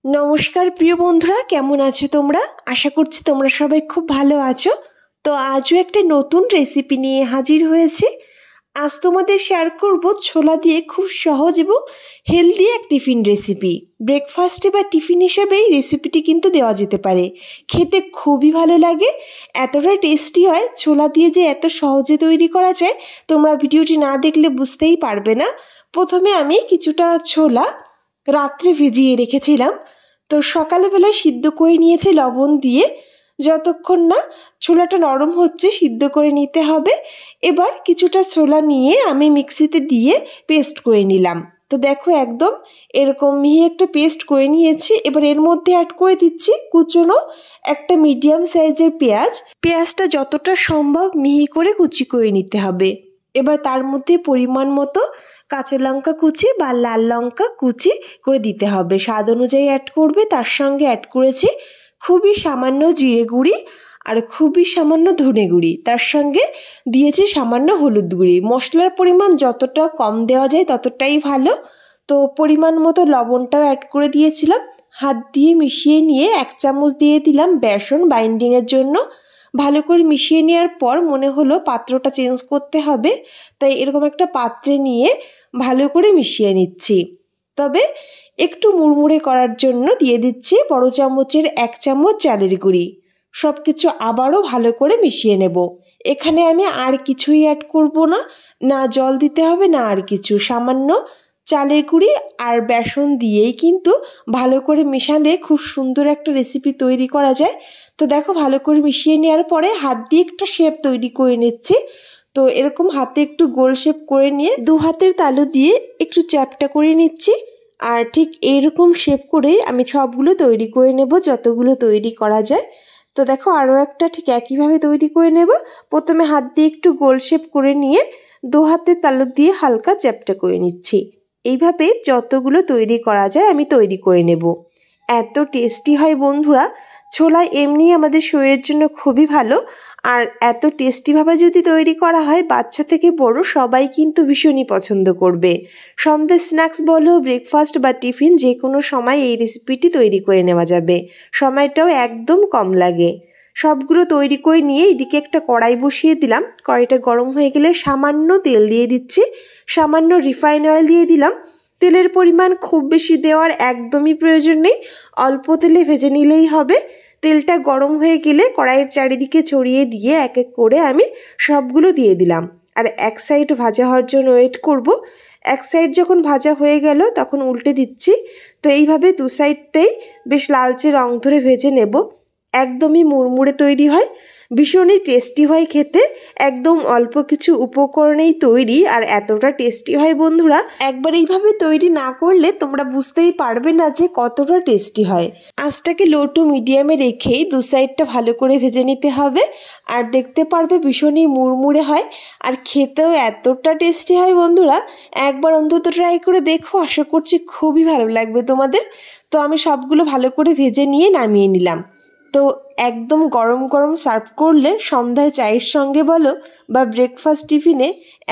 नमस्कार प्रिय बंधुरा केमन आछो तोमरा आशा करछि तोमरा सबाई खूब भालो आछो। तो आजও একটা নতুন রেসিপি নিয়ে হাজির হয়েছি। আজ তোমাদের শেয়ার করব ছোলা দিয়ে খুব সহজ এবং হেলদি এক টিফিন রেসিপি। ব্রেকফাস্টে বা টিফিন হিসেবে এই রেসিপিটি কিন্তু দেওয়া যেতে পারে, খেতে খুবই ভালো লাগে, এতটা টেস্টি হয়। ছোলা দিয়ে যে এত সহজে তৈরি করা যায় তোমরা ভিডিওটি না দেখলে বুঝতেই পারবে না। প্রথমে আমি কিছুটা ছোলা রাত্রে ভিজিয়ে রেখেছিলাম, তো সকালবেলায় সিদ্ধ করে নিয়েছি লবণ দিয়ে। যতক্ষণ না ছোলাটা নরম হচ্ছে সিদ্ধ করে নিতে হবে। এবার কিছুটা ছোলা নিয়ে আমি মিক্সিতে দিয়ে পেস্ট করে নিলাম। তো দেখো একদম এরকম মিহি একটা পেস্ট করে নিয়েছি। এবার এর মধ্যে অ্যাড করে দিচ্ছি কুচনো একটা মিডিয়াম সাইজের পেঁয়াজ। পেঁয়াজটা যতটা সম্ভব মিহি করে কুচি করে নিতে হবে। এবার তার মধ্যে পরিমাণ মতো কাঁচা লঙ্কা কুচি বা লাল লঙ্কা কুচি করে দিতে হবে, স্বাদ অনুযায়ী অ্যাড করবে। তার সঙ্গে অ্যাড করেছি খুবই সামান্য জিরে গুঁড়ি আর খুবই সামান্য ধনে গুঁড়ি, তার সঙ্গে দিয়েছি সামান্য হলুদ গুঁড়ি। মশলার পরিমাণ যতটা কম দেওয়া যায় ততটাই ভালো। তো পরিমাণ মতো লবণটাও অ্যাড করে দিয়েছিলাম। হাত দিয়ে মিশিয়ে নিয়ে 1 চামচ দিয়ে দিলাম বেসন বাইন্ডিংয়ের জন্য। ভালো করে মিশিয়ে নেওয়ার পর মনে হলো পাত্রটা চেঞ্জ করতে হবে, তাই এরকম একটা পাত্রে নিয়ে ভালো করে মিশিয়ে নিচ্ছি। তবে একটু মুড়মুড়ে করার জন্য দিয়ে দিচ্ছি বড় চামচের 1 চামচ চালের গুঁড়ি। সব কিছু আবারও ভালো করে মিশিয়ে নেব। এখানে আমি আর কিছুই অ্যাড করব না, না জল দিতে হবে না আর কিছু। সামান্য চালের গুঁড়ি আর বেসন দিয়েই কিন্তু ভালো করে মেশালে খুব সুন্দর একটা রেসিপি তৈরি করা যায়। তো দেখো ভালো করে মিশিয়ে নেওয়ার পরে হাত দিয়ে একটা শেপ তৈরি করে নিচ্ছি। তো এরকম হাতে একটু গোল শেপ করে নিয়ে 2 হাতের তালু দিয়ে একটু চ্যাপটা করে নিচ্ছি। আর ঠিক এইরকম শেপ করে আমি সবগুলো তৈরি করে নেব, যতগুলো তৈরি করা যায়। তো দেখো আরও একটা ঠিক একইভাবে তৈরি করে নেব। প্রথমে হাত দিয়ে একটু গোল শেপ করে নিয়ে 2 হাতের তালু দিয়ে হালকা চ্যাপটা করে নিচ্ছি। এইভাবে যতগুলো তৈরি করা যায় আমি তৈরি করে নেব। এত টেস্টি হয় বন্ধুরা, ছোলা এমনি আমাদের শরীরের জন্য খুবই ভালো। আর এত টেস্টিভাবে যদি তৈরি করা হয় বাচ্চা থেকে বড় সবাই কিন্তু ভীষণই পছন্দ করবে। সন্ধ্যে স্ন্যাক্স বলো, ব্রেকফাস্ট বা টিফিন যে কোনো সময় এই রেসিপিটি তৈরি করে নেওয়া যাবে, সময়টাও একদম কম লাগে। সবগুলো তৈরি করে নিয়ে এদিকে একটা কড়াই বসিয়ে দিলাম। কড়াইটা গরম হয়ে গেলে সামান্য তেল দিয়ে দিচ্ছি, সামান্য রিফাইন অয়েল দিয়ে দিলাম। তেলের পরিমাণ খুব বেশি দেওয়ার একদমই প্রয়োজন নেই, অল্প তেলে ভেজে নিলেই হবে। তেলটা গরম হয়ে গেলে কড়াইয়ের চারিদিকে ছড়িয়ে দিয়ে এক এক করে আমি সবগুলো দিয়ে দিলাম। আর এক সাইড ভাজা হওয়ার জন্য ওয়েট করব। এক সাইড যখন ভাজা হয়ে গেল তখন উল্টে দিচ্ছি। তো এইভাবে 2 সাইডটাই বেশ লালচে রং ধরে ভেজে নেব। একদমই মুড়মুড়ে তৈরি হয়, ভীষণই টেস্টি হয় খেতে। একদম অল্প কিছু উপকরণেই তৈরি আর এতটা টেস্টি হয় বন্ধুরা, একবার এইভাবে তৈরি না করলে তোমরা বুঝতেই পারবে না যে কতটা টেস্টি হয়। আঁচটাকে লো টু মিডিয়ামে রেখেই 2 সাইডটা ভালো করে ভেজে নিতে হবে। আর দেখতে পারবে ভীষণই মুড়মুড়ে হয় আর খেতেও এতটা টেস্টি হয় বন্ধুরা, একবার অন্তত ট্রাই করে দেখো, আশা করছি খুবই ভালো লাগবে তোমাদের। তো আমি সবগুলো ভালো করে ভেজে নিয়ে নামিয়ে নিলাম। তো একদম গরম গরম সার্ভ করলে সন্ধ্যায় চায়ের সঙ্গে বলো বা ব্রেকফাস্ট টিফিনে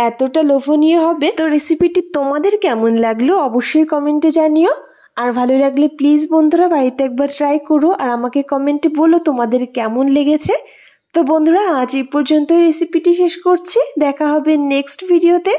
এতটা লোভনীয় হবে। তো রেসিপিটি তোমাদের কেমন লাগলো অবশ্যই কমেন্টে জানিও। আর ভালো লাগলে প্লিজ বন্ধুরা বাড়িতে একবার ট্রাই করো আর আমাকে কমেন্টে বলো তোমাদের কেমন লেগেছে। তো বন্ধুরা আজ এই পর্যন্তই রেসিপিটি শেষ করছি, দেখা হবে নেক্সট ভিডিওতে।